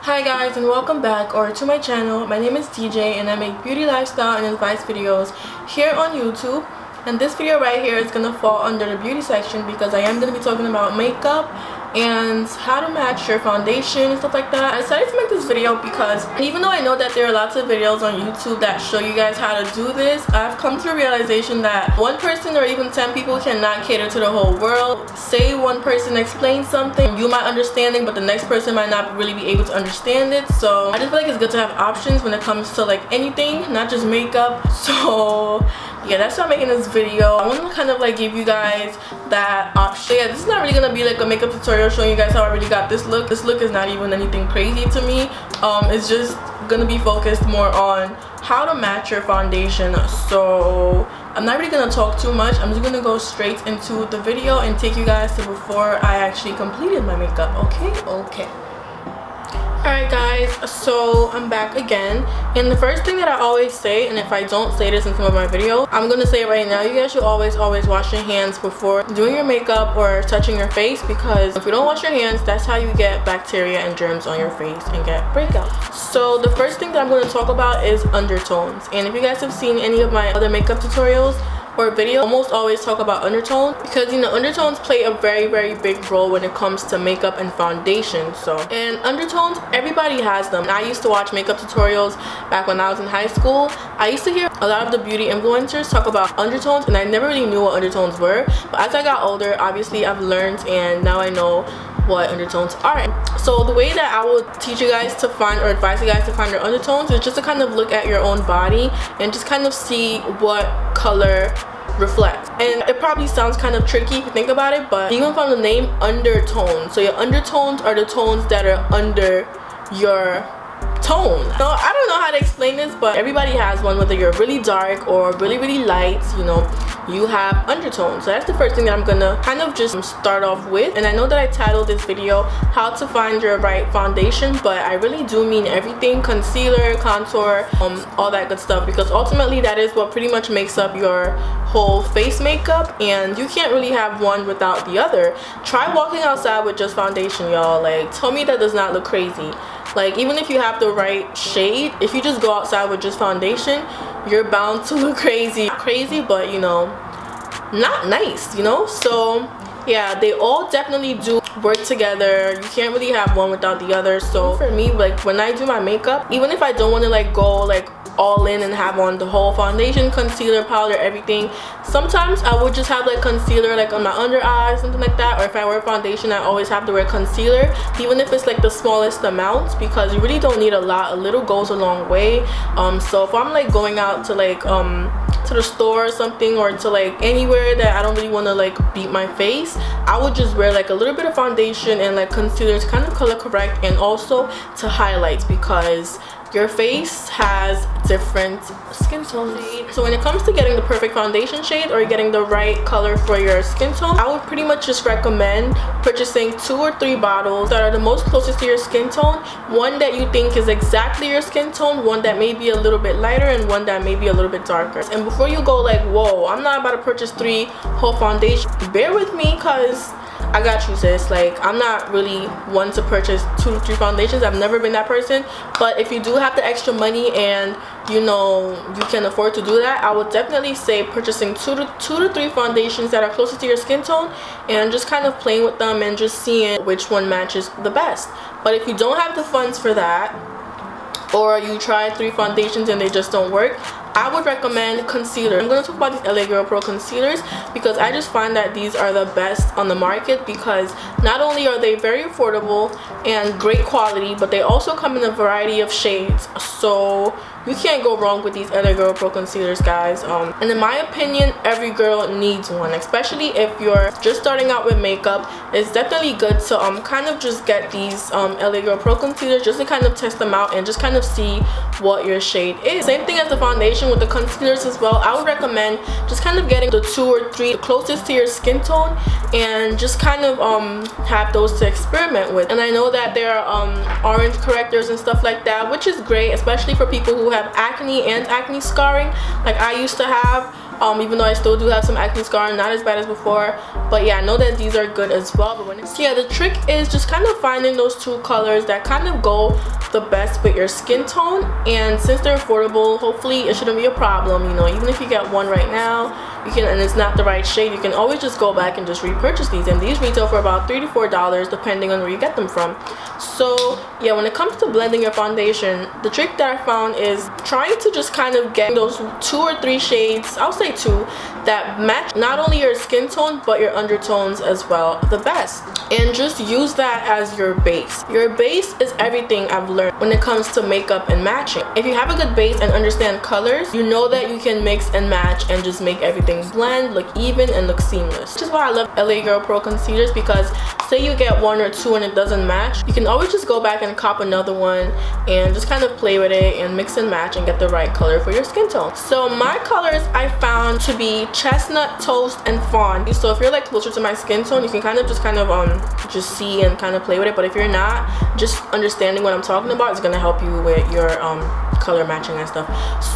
Hi guys, and welcome back to my channel. My name is TJ and I make beauty, lifestyle, and advice videos here on YouTube. And this video right here is going to fall under the beauty section because I am going to be talking about makeup and how to match your foundation and stuff like that. I decided to make this video because even though I know that there are lots of videos on YouTube that show you guys how to do this, I've come to a realization that one person or even 10 people cannot cater to the whole world. Say one person explains something, you might understand it, but the next person might not really be able to understand it. So I just feel like it's good to have options when it comes to like anything, not just makeup. So yeah, that's why I'm making this video. I want to kind of like give you guys that option. Yeah, this is not really gonna be like a makeup tutorial showing you guys how I really got this look. This look is not even anything crazy to me. It's just gonna be focused more on how to match your foundation. So I'm not really gonna talk too much. I'm just gonna go straight into the video and take you guys to before I actually completed my makeup. Okay. Alright guys, so I'm back again, and the first thing that I always say, and if I don't say this in some of my videos, I'm gonna say it right now, you guys should always wash your hands before doing your makeup or touching your face, because if you don't wash your hands, that's how you get bacteria and germs on your face and get breakouts. So the first thing that I'm going to talk about is undertones, and if you guys have seen any of my other makeup tutorials or video, I almost always talk about undertones because, you know, undertones play a very big role when it comes to makeup and foundation. So, and undertones, everybody has them. I used to watch makeup tutorials back when I was in high school. I used to hear a lot of the beauty influencers talk about undertones, and I never really knew what undertones were, but as I got older, obviously I've learned and now I know what undertones are. So the way that I would teach you guys to find or advise you guys to find your undertones is just to kind of look at your own body and just kind of see what color reflects. And it probably sounds kind of tricky if you think about it, but even from the name undertones, so your undertones are the tones that are under your tone. So I don't know how to explain this, but everybody has one, whether you're really dark or really light, you know, you have undertones. So that's the first thing that I'm gonna kind of just start off with. And I know that I titled this video how to find your right foundation, but I really do mean everything: concealer, contour, all that good stuff, because ultimately that is what pretty much makes up your whole face makeup, and you can't really have one without the other. Try walking outside with just foundation, y'all. Like, tell me that does not look crazy. Like, even if you have the right shade, if you just go outside with just foundation, you're bound to look crazy, but you know, not nice, you know. So yeah, they all definitely do work together. You can't really have one without the other. So for me, like when I do my makeup, even if I don't want to like go like all in and have on the whole foundation, concealer, powder, everything, sometimes I would just have like concealer like on my under eyes, something like that. Or if I wear foundation, I always have to wear concealer, even if it's like the smallest amount, because you really don't need a lot. A little goes a long way. So if I'm like going out to like to the store or something, or to like anywhere that I don't really want to like beat my face, I would just wear like a little bit of foundation and like concealer to kind of color correct, and also to highlight, because your face has different skin tones. So when it comes to getting the perfect foundation shade or getting the right color for your skin tone, I would pretty much just recommend purchasing 2 or 3 bottles that are the most closest to your skin tone. One that you think is exactly your skin tone, one that may be a little bit lighter, and one that may be a little bit darker. And before you go like, whoa, I'm not about to purchase 3 whole foundation, bear with me, because I got you, sis. Like, I'm not really one to purchase 2 to 3 foundations. I've never been that person. But if you do have the extra money and you know you can afford to do that, I would definitely say purchasing 2 to 3 foundations that are closest to your skin tone, and just kind of playing with them and just seeing which one matches the best. But if you don't have the funds for that, or you try 3 foundations and they just don't work, I would recommend concealer. I'm going to talk about these LA Girl Pro concealers because I just find that these are the best on the market, because not only are they very affordable and great quality, but they also come in a variety of shades. So you can't go wrong with these LA Girl Pro concealers, guys. And in my opinion, every girl needs one, especially if you're just starting out with makeup. It's definitely good to kind of just get these LA Girl Pro concealers just to kind of test them out and just kind of see what your shade is. Same thing as the foundation with the concealers as well. I would recommend just kind of getting the 2 or 3 closest to your skin tone and just kind of have those to experiment with. And I know that there are orange correctors and stuff like that, which is great, especially for people who have acne and acne scarring like I used to have. even though I still do have some acne scar, not as bad as before. But yeah, I know that these are good as well. But so yeah, the trick is just kind of finding those two colors that kind of go the best with your skin tone. And since they're affordable, hopefully it shouldn't be a problem. You know, even if you get one right now, you can, and it's not the right shade, you can always just go back and just repurchase these. And these retail for about $3 to $4 depending on where you get them from. So yeah, when it comes to blending your foundation, the trick that I found is trying to just kind of get those 2 or 3 shades, I'll say 2, that match not only your skin tone but your undertones as well the best. And just use that as your base. Your base is everything I've learned when it comes to makeup and matching. If you have a good base and understand colors, you know that you can mix and match and just make everything blend, look even, and look seamless. Which is why I love LA Girl Pro concealers, because say you get 1 or 2 and it doesn't match, you can always just go back and cop another one and just kind of play with it and mix and match and get the right color for your skin tone. So my colors I found to be chestnut, toast, and fawn. So if you're like closer to my skin tone, you can kind of just see and kind of play with it. But if you're not, just understanding what I'm talking about is gonna help you with your color matching and stuff.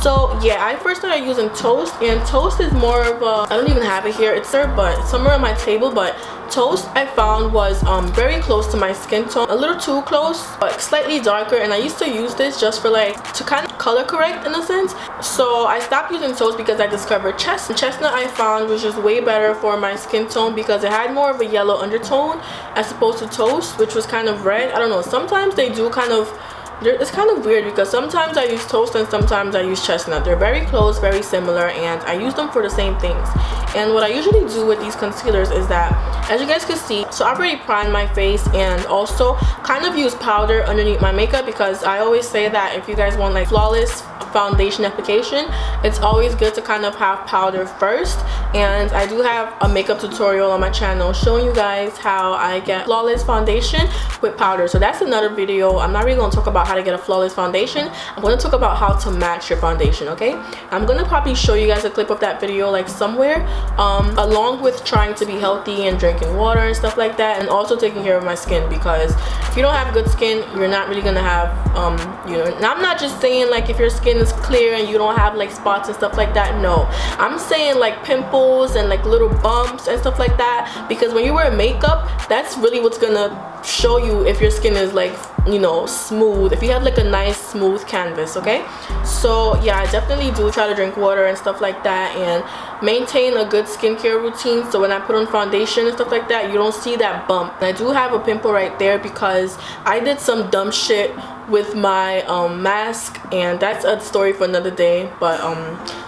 So yeah, I first started using toast, and toast is more of a, I don't even have it here, it's there but somewhere on my table, but toast I found was very close to my skin tone, a little too close, but slightly darker. And I used to use this just for like to kind of color correct in a sense. So I stopped using toast because I discovered chestnut I found was just way better for my skin tone because it had more of a yellow undertone as opposed to toast, which was kind of red. I don't know, sometimes they do kind of, it's kind of weird because sometimes I use toast and sometimes I use chestnut. They're very close, very similar, and I use them for the same things. And what I usually do with these concealers is that, as you guys can see, so I've already primed my face and also kind of use powder underneath my makeup, because I always say that if you guys want like flawless foundation application, it's always good to kind of have powder first. And I do have a makeup tutorial on my channel showing you guys how I get flawless foundation with powder. So that's another video. I'm not really going to talk about how to get a flawless foundation. I'm going to talk about how to match your foundation, okay? I'm going to probably show you guys a clip of that video like somewhere, along with trying to be healthy and drinking water and stuff like that, and also taking care of my skin, because if you don't have good skin, you're not really going to have, you know, and I'm not just saying like if your skin is clear and you don't have like spots and stuff like that. No, I'm saying like pimples and like little bumps and stuff like that, because when you wear makeup, that's really what's gonna show you if your skin is like, you know, smooth, if you have like a nice smooth canvas, okay? So yeah, I definitely do try to drink water and stuff like that and maintain a good skincare routine, so when I put on foundation and stuff like that, you don't see that bump. And I do have a pimple right there because I did some dumb shit with my mask, and that's a story for another day. But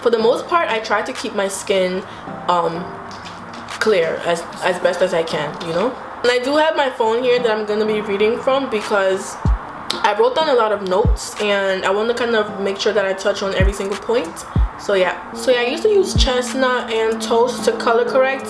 for the most part, I try to keep my skin clear as best as I can, you know. And I do have my phone here that I'm gonna be reading from because I wrote down a lot of notes and I want to kind of make sure that I touch on every single point. So yeah, I used to use chestnut and toast to color correct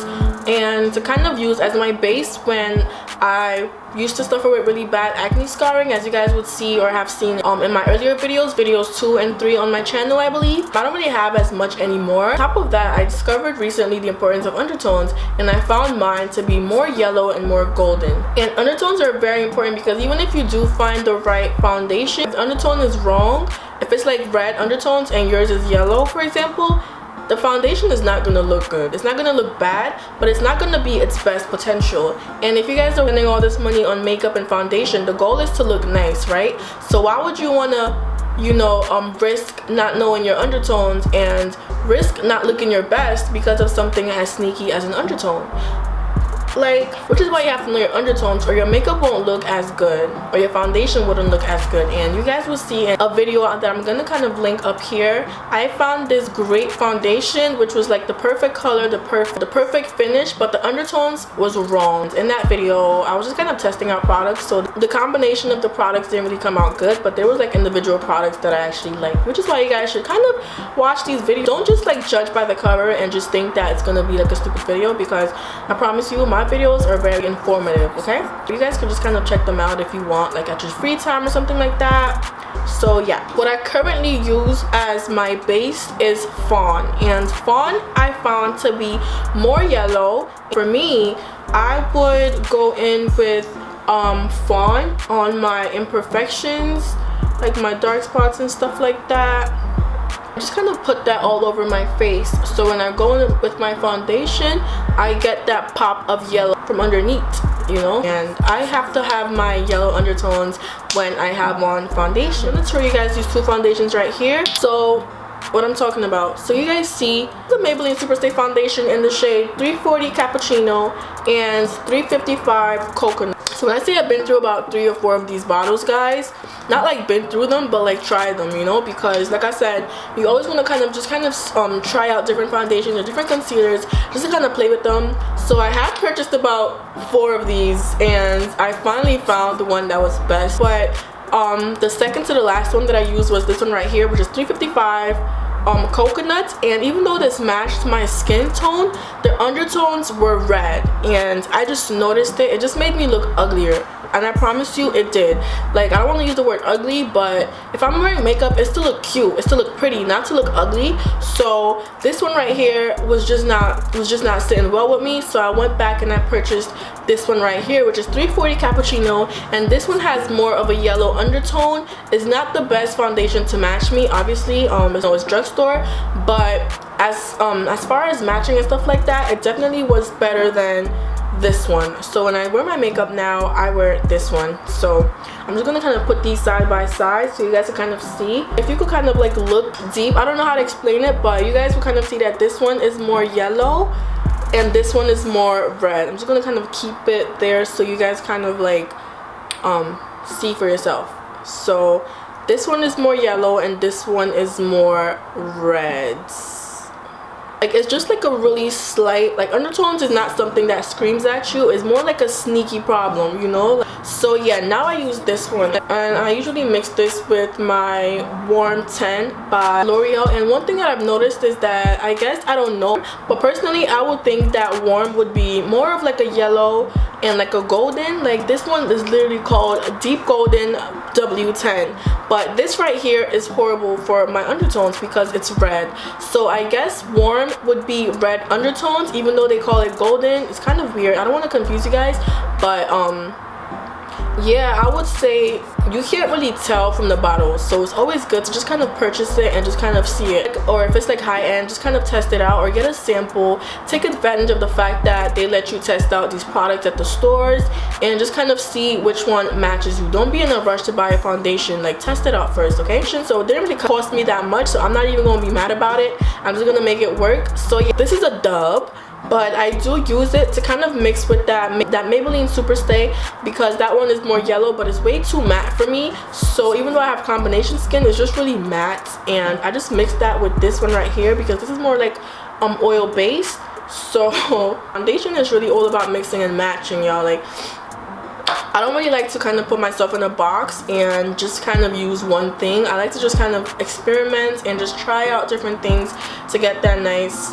and to kind of use as my base when I used to suffer with really bad acne scarring, as you guys would see or have seen in my earlier videos 2 and 3 on my channel, I believe. I don't really have as much anymore. On top of that, I discovered recently the importance of undertones, and I found mine to be more yellow and more golden. And undertones are very important because even if you do find the right foundation, if the undertone is wrong, if it's like red undertones and yours is yellow, for example, the foundation is not going to look good. It's not going to look bad, but it's not going to be its best potential. And if you guys are spending all this money on makeup and foundation, the goal is to look nice, right? So why would you want to, you know, risk not knowing your undertones and risk not looking your best because of something as sneaky as an undertone? Like, which is why you have to know your undertones, or your makeup won't look as good, or your foundation wouldn't look as good. And you guys will see in a video that I'm gonna kind of link up here. I found this great foundation which was like the perfect color, the perfect finish, but the undertones was wrong. In that video I was just kind of testing out products, so the combination of the products didn't really come out good, but there was like individual products that I actually liked, which is why you guys should kind of watch these videos. Don't just like judge by the cover and just think that it's gonna be like a stupid video, because I promise you my videos are very informative, okay? You guys can just kind of check them out if you want, like at your free time or something like that. So yeah, what I currently use as my base is fawn, and fawn I found to be more yellow. For me, I would go in with fawn on my imperfections, like my dark spots and stuff like that. Just kind of put that all over my face, so when I go in with my foundation, I get that pop of yellow from underneath, you know. And I have to have my yellow undertones when I have on foundation. Let's show you guys these two foundations right here. So what I'm talking about, so you guys see the Maybelline Superstay foundation in the shade 340 Cappuccino and 355 Coconut. So when I say I've been through about 3 or 4 of these bottles, guys, not like been through them, but like try them, you know, because like I said, you always want to kind of try out different foundations or different concealers just to kind of play with them. So I have purchased about 4 of these, and I finally found the one that was best. But the second to the last one that I used was this one right here, which is 355 Coconut. And even though this matched my skin tone, the undertones were red, and I just noticed it just made me look uglier. And I promise you it did. Like, I don't want to use the word ugly, but if I'm wearing makeup, it still look cute, it still look pretty, not to look ugly. So this one right here was just not sitting well with me, so I went back and I purchased this one right here, which is 340 Cappuccino, and this one has more of a yellow undertone. It's not the best foundation to match me, obviously. It's drugstore, but as far as matching and stuff like that, it definitely was better than this one. So when I wear my makeup now, I wear this one. So I'm just gonna kind of put these side by side so you guys can kind of see. If you could kind of like look deep, I don't know how to explain it, but you guys will kind of see that this one is more yellow and this one is more red. I'm just gonna kind of keep it there so you guys kind of like see for yourself. So this one is more yellow and this one is more red. Like, it's just like a really slight, like, undertones is not something that screams at you. It's more like a sneaky problem, you know. So yeah, now I use this one, and I usually mix this with my Warm 10 by L'Oreal. And one thing that I've noticed is that, I guess, I don't know, but personally I would think that Warm would be more of like a yellow and like a golden. Like, this one is literally called Deep Golden W10, but this right here is horrible for my undertones because it's red. So I guess Warm would be red undertones, even though they call it golden. It's kind of weird. I don't want to confuse you guys, but yeah, I would say you can't really tell from the bottle, so it's always good to just kind of purchase it and just kind of see it. Or if it's like high end, just kind of test it out or get a sample. Take advantage of the fact that they let you test out these products at the stores and just kind of see which one matches you. Don't be in a rush to buy a foundation. Like, test it out first, okay? So it didn't really cost me that much, so I'm not even gonna be mad about it. I'm just gonna make it work. So yeah, this is a dub, but I do use it to kind of mix with that Maybelline Superstay, because that one is more yellow but it's way too matte for me. So even though I have combination skin, it's just really matte, and I just mixed that with this one right here because this is more like oil based. So foundation is really all about mixing and matching, y'all. Like, I don't really like to kind of put myself in a box and just kind of use one thing. I like to just kind of experiment and just try out different things to get that nice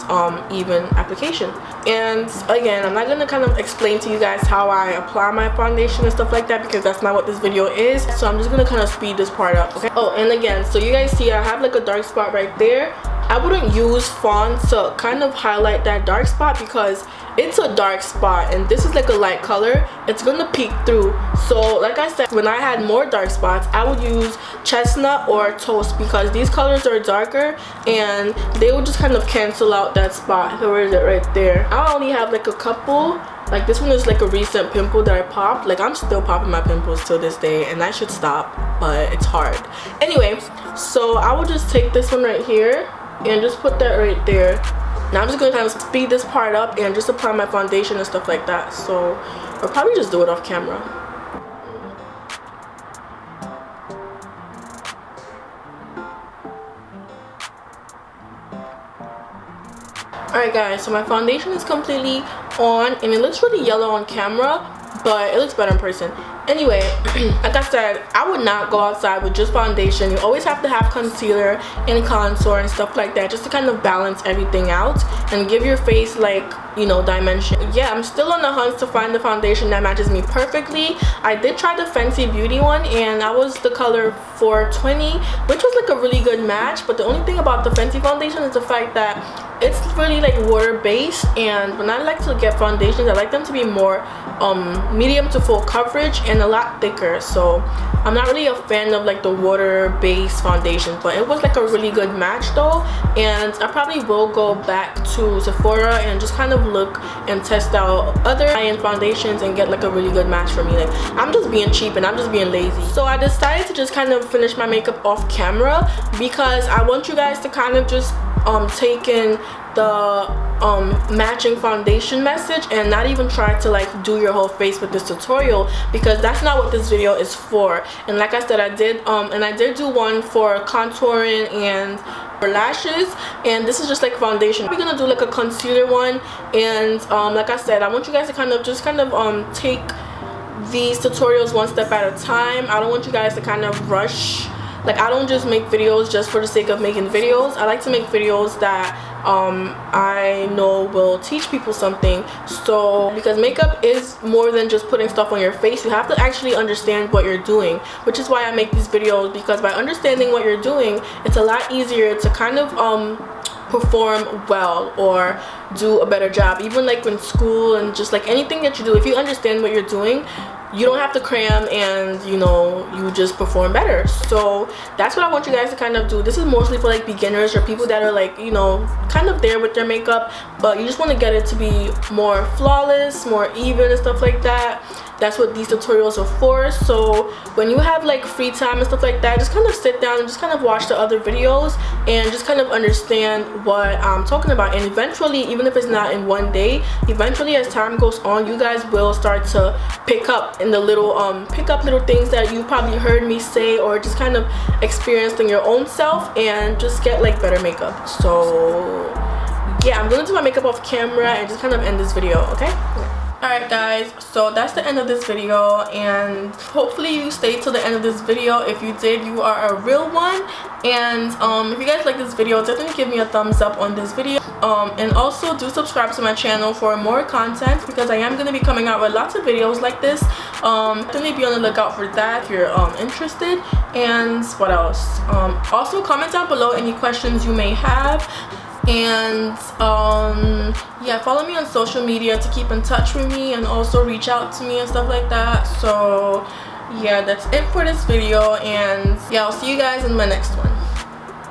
even application. And again, I'm not going to kind of explain to you guys how I apply my foundation and stuff like that, because that's not what this video is. So I'm just going to kind of speed this part up, okay? Oh, and again, so you guys see I have like a dark spot right there. I wouldn't use font to kind of highlight that dark spot because it's a dark spot and this is like a light color. It's gonna peek through. So like I said, when I had more dark spots, I would use chestnut or toast because these colors are darker and they will just kind of cancel out that spot. Where is it? Right there. I only have like a couple. Like, this one is like a recent pimple that I popped. Like, I'm still popping my pimples till this day and I should stop, but it's hard. Anyway, so I will just take this one right here and just put that right there. Now I'm just going to kind of speed this part up and just apply my foundation and stuff like that. So I'll probably just do it off camera. Alright guys, so my foundation is completely on and it looks really yellow on camera, but it looks better in person. Anyway, like I said, I would not go outside with just foundation. You always have to have concealer and contour and stuff like that just to kind of balance everything out and give your face, like, you know, dimension. Yeah, I'm still on the hunt to find the foundation that matches me perfectly. I did try the Fenty Beauty one and that was the color 420, which was like a really good match. But the only thing about the Fenty foundation is the fact that it's really like water based, and when I like to get foundations, I like them to be more medium to full coverage and a lot thicker. So I'm not really a fan of like the water based foundations, but it was like a really good match though, and I probably will go back to Sephora and just kind of look and test out other high-end foundations and get like a really good match for me. Like, I'm just being cheap and I'm just being lazy. So I decided to just kind of finish my makeup off camera because I want you guys to kind of just take in the matching foundation message and not even try to like do your whole face with this tutorial, because that's not what this video is for. And like I said, I did do one for contouring and for lashes, and this is just like foundation. We're gonna do like a concealer one, and like I said, I want you guys to kind of take these tutorials one step at a time. I don't want you guys to kind of rush. Like, I don't just make videos just for the sake of making videos. I like to make videos that I know will teach people something. So because makeup is more than just putting stuff on your face, you have to actually understand what you're doing, which is why I make these videos, because by understanding what you're doing, it's a lot easier to kind of perform well or do a better job. Even like in school and just like anything that you do, if you understand what you're doing, you don't have to cram, and you know, you just perform better. So that's what I want you guys to kind of do. This is mostly for like beginners or people that are like, you know, kind of there with their makeup, but you just want to get it to be more flawless, more even and stuff like that. That's what these tutorials are for. So when you have like free time and stuff like that, just kind of sit down and just kind of watch the other videos and just kind of understand what I'm talking about. And eventually, even if it's not in one day, eventually as time goes on, you guys will start to pick up in the little little things that you probably heard me say or just kind of experienced in your own self, and just get like better makeup. So yeah, I'm gonna do my makeup off camera and just kind of end this video, okay? Alright guys, so that's the end of this video, and hopefully you stayed till the end of this video. If you did, you are a real one. And if you guys like this video, definitely give me a thumbs up on this video, and also do subscribe to my channel for more content, because I am going to be coming out with lots of videos like this. Definitely be on the lookout for that if you're interested. And what else, also comment down below any questions you may have. And yeah, follow me on social media to keep in touch with me, and also reach out to me and stuff like that. So yeah, that's it for this video, and yeah, I'll see you guys in my next one.